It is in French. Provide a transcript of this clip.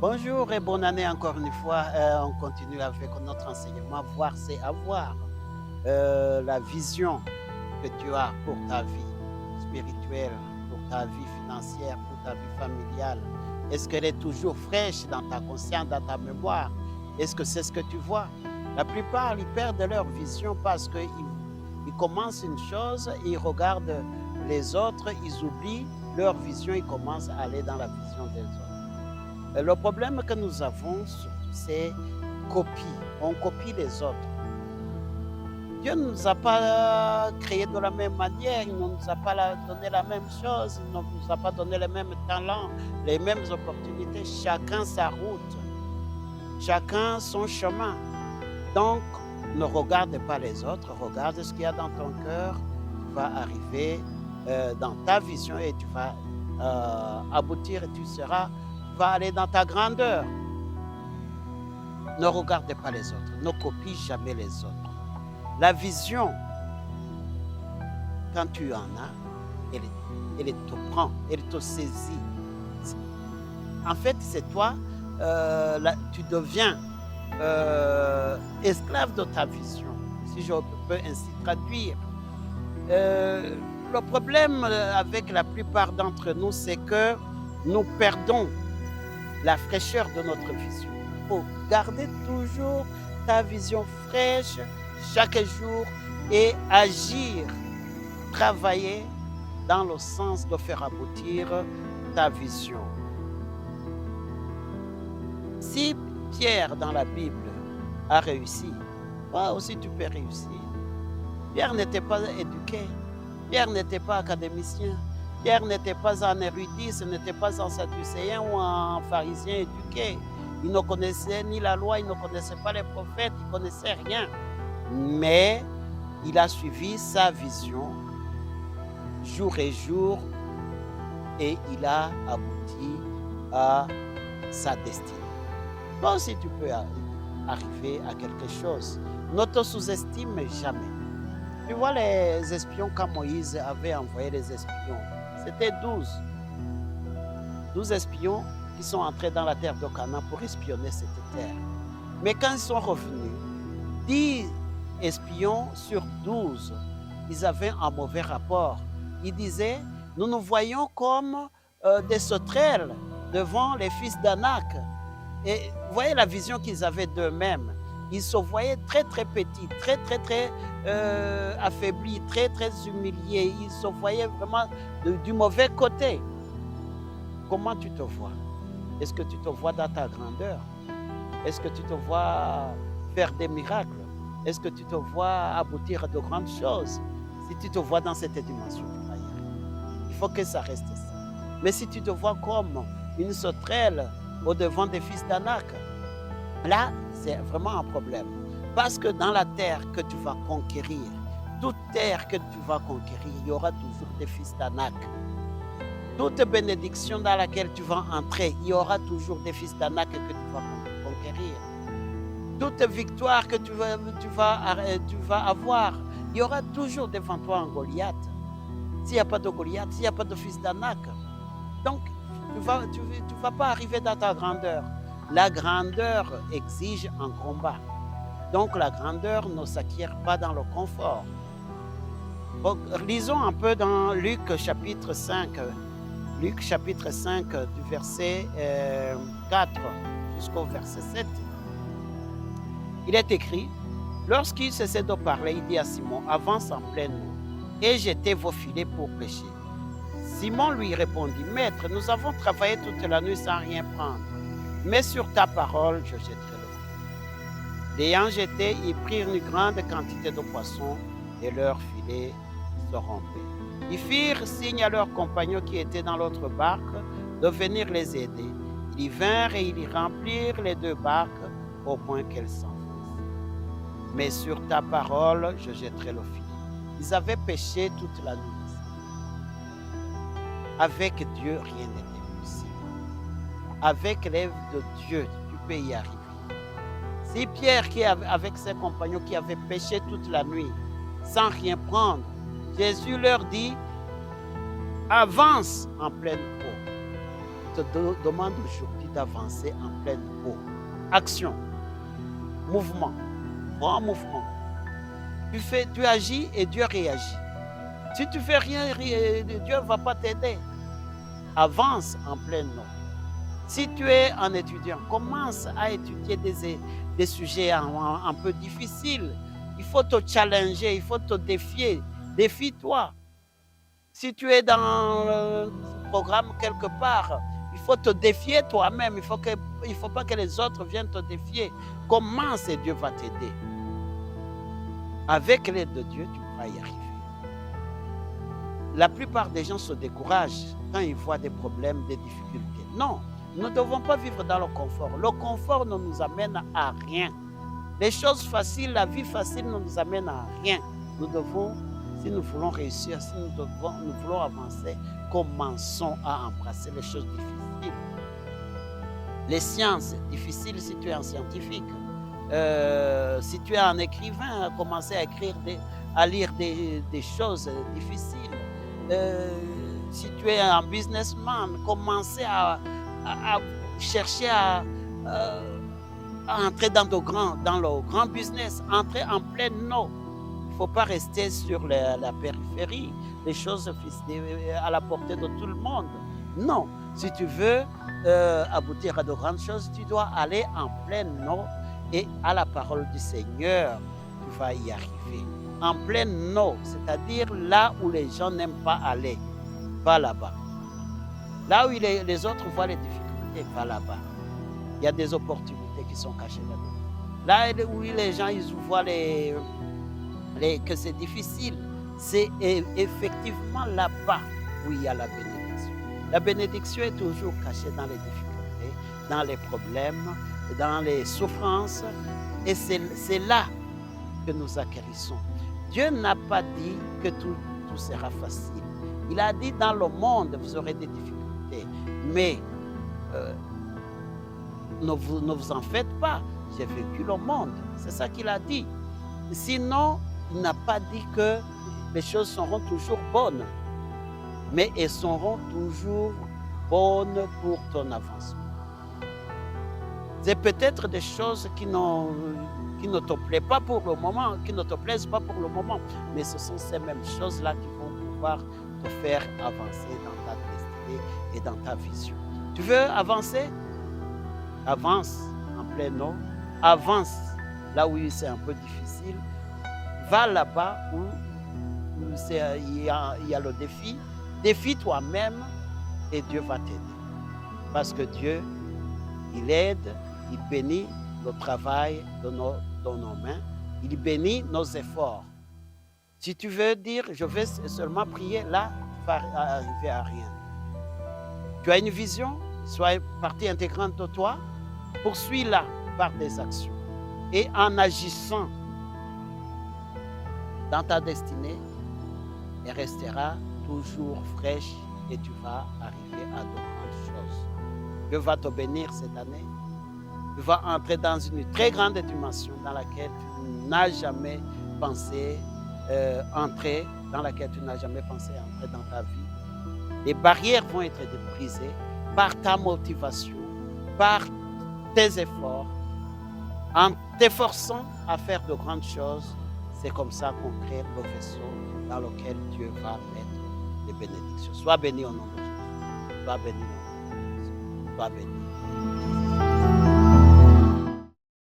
Bonjour et bonne année encore une fois. On continue avec notre enseignement. Voir, c'est avoir. La vision que tu as pour ta vie spirituelle, pour ta vie financière, pour ta vie familiale. Est-ce qu'elle est toujours fraîche dans ta conscience, dans ta mémoire? Est-ce que c'est ce que tu vois? La plupart, ils perdent leur vision parce qu'ils commencent une chose, ils regardent les autres, ils oublient leur vision, ils commencent à aller dans la vision des autres. Le problème que nous avons surtout, c'est copie. On copie les autres. Dieu ne nous a pas créés de la même manière, il ne nous a pas donné la même chose, il ne nous a pas donné les mêmes talents, les mêmes opportunités. Chacun sa route, chacun son chemin. Donc, ne regarde pas les autres, regarde ce qu'il y a dans ton cœur. Tu vas arriver dans ta vision et tu vas aboutir et tu vas aller dans ta grandeur. Ne regarde pas les autres, ne copie jamais les autres. La vision, quand tu en as, elle te prend, elle te saisit. En fait, c'est toi, tu deviens esclave de ta vision, si je peux ainsi traduire. Le problème avec la plupart d'entre nous, c'est que nous perdons la fraîcheur de notre vision. Il faut garder toujours ta vision fraîche chaque jour et agir, travailler dans le sens de faire aboutir ta vision. Si Pierre dans la Bible a réussi, toi aussi tu peux réussir. Pierre n'était pas éduqué, Pierre n'était pas académicien, Pierre n'était pas un érudit, ce n'était pas un sadducéen ou un pharisien éduqué. Il ne connaissait ni la loi, il ne connaissait pas les prophètes, il ne connaissait rien. Mais il a suivi sa vision jour et jour et il a abouti à sa destinée. Toi aussi, tu peux arriver à quelque chose. Ne te sous-estime jamais. Tu vois les espions, quand Moïse avait envoyé les espions, c'était 12. 12 espions qui sont entrés dans la terre de Canaan pour espionner cette terre. Mais quand ils sont revenus, 10 espions sur 12, ils avaient un mauvais rapport. Ils disaient, nous nous voyons comme des sauterelles devant les fils d'Anak. Et vous voyez la vision qu'ils avaient d'eux-mêmes. Ils se voyaient très très petits, très affaiblis, très humiliés. Ils se voyaient vraiment du mauvais côté. Comment tu te vois? Est-ce que tu te vois dans ta grandeur? Est-ce que tu te vois faire des miracles? Est-ce que tu te vois aboutir à de grandes choses? Si tu te vois dans cette dimension, tu vas y arriver. Il faut que ça reste ça. Mais si tu te vois comme une sauterelle au-devant des fils d'Anak, là, c'est vraiment un problème. Parce que dans la terre que tu vas conquérir, toute terre que tu vas conquérir, il y aura toujours des fils d'Anak. Toute bénédiction dans laquelle tu vas entrer, il y aura toujours des fils d'Anak que tu vas conquérir. Toute victoire que tu vas avoir, il y aura toujours devant toi un Goliath. S'il n'y a pas de Goliath, s'il n'y a pas de fils d'Anak, donc tu ne vas pas arriver dans ta grandeur. La grandeur exige un combat. Donc la grandeur ne s'acquiert pas dans le confort. Donc, lisons un peu dans Luc chapitre 5. Luc chapitre 5 du verset 4 jusqu'au verset 7. Il est écrit, lorsqu'il cessait de parler, il dit à Simon, avance en pleine eau et jetez vos filets pour pêcher. Simon lui répondit, Maître, nous avons travaillé toute la nuit sans rien prendre, mais sur ta parole, je jetterai le filet. L'ayant jeté, ils prirent une grande quantité de poissons et leurs filets se rompaient. Ils firent signe à leurs compagnons qui étaient dans l'autre barque de venir les aider. Ils vinrent et ils remplirent les 2 barques au point qu'elles s'enfoncent. Mais sur ta parole, je jetterai le filet. Ils avaient pêché toute la nuit. Avec Dieu, rien n'était possible. Avec l'aide de Dieu, tu peux y arriver. Si Pierre, avec ses compagnons qui avaient pêché toute la nuit, sans rien prendre, Jésus leur dit, avance en pleine eau. Je te demande aujourd'hui d'avancer en pleine eau. Action, mouvement, grand mouvement. Tu agis et Dieu réagit. Si tu fais rien, Dieu ne va pas t'aider. Avance en pleine eau. Si tu es un étudiant, commence à étudier des sujets un peu difficiles. Il faut te challenger, il faut te défier. Défie-toi. Si tu es dans le programme quelque part, il faut te défier toi-même. Il ne faut pas que les autres viennent te défier. Commence et Dieu va t'aider. Avec l'aide de Dieu, tu vas y arriver. La plupart des gens se découragent quand ils voient des problèmes, des difficultés. Non, nous ne devons pas vivre dans le confort. Le confort ne nous amène à rien. Les choses faciles, la vie facile ne nous amène à rien. Nous devons, si nous voulons réussir, si nous voulons avancer, commençons à embrasser les choses difficiles. Les sciences, difficiles si tu es un scientifique. Si tu es un écrivain, commencez à lire des choses difficiles. Si tu es un businessman, commencez à chercher à entrer dans le grand business, entrer en pleine eau. Il ne faut pas rester sur la périphérie, les choses à la portée de tout le monde. Non, si tu veux aboutir à de grandes choses, tu dois aller en pleine eau et à la parole du Seigneur, tu vas y arriver. En pleine eau, c'est-à-dire là où les gens n'aiment pas aller, va là-bas. Là où les autres voient les difficultés, va là-bas. Il y a des opportunités qui sont cachées là-bas. Là où les gens ils voient que c'est difficile, c'est effectivement là-bas où il y a la bénédiction. La bénédiction est toujours cachée dans les difficultés, dans les problèmes, dans les souffrances. Et c'est là que nous acquérissons. Dieu n'a pas dit que tout sera facile. Il a dit dans le monde, vous aurez des difficultés. Mais ne vous en faites pas. J'ai vécu le monde. C'est ça qu'il a dit. Sinon, il n'a pas dit que les choses seront toujours bonnes. Mais elles seront toujours bonnes pour ton avancement. C'est peut-être des choses qui ne te plaisent pas pour le moment, mais ce sont ces mêmes choses-là qui vont pouvoir te faire avancer dans ta destinée et dans ta vision. Tu veux avancer? Avance en pleine eau, avance là où c'est un peu difficile, va là-bas où il y a le défi, défie toi-même et Dieu va t'aider. Parce que Dieu, il aide, il bénit le travail de nos mains, il bénit nos efforts. Si tu veux dire, je vais seulement prier, là, tu vas arriver à rien. Tu as une vision, soit partie intégrante de toi, poursuis-la par des actions. Et en agissant dans ta destinée, elle restera toujours fraîche et tu vas arriver à de grandes choses. Dieu va te bénir cette année. Tu vas entrer dans une très grande dimension dans laquelle tu n'as jamais pensé entrer dans ta vie. Les barrières vont être brisées par ta motivation, par tes efforts. En t'efforçant à faire de grandes choses, c'est comme ça qu'on crée le vaisseau dans lequel Dieu va mettre les bénédictions. Sois béni au nom de Jésus. Sois béni au nom de Jésus. Sois béni.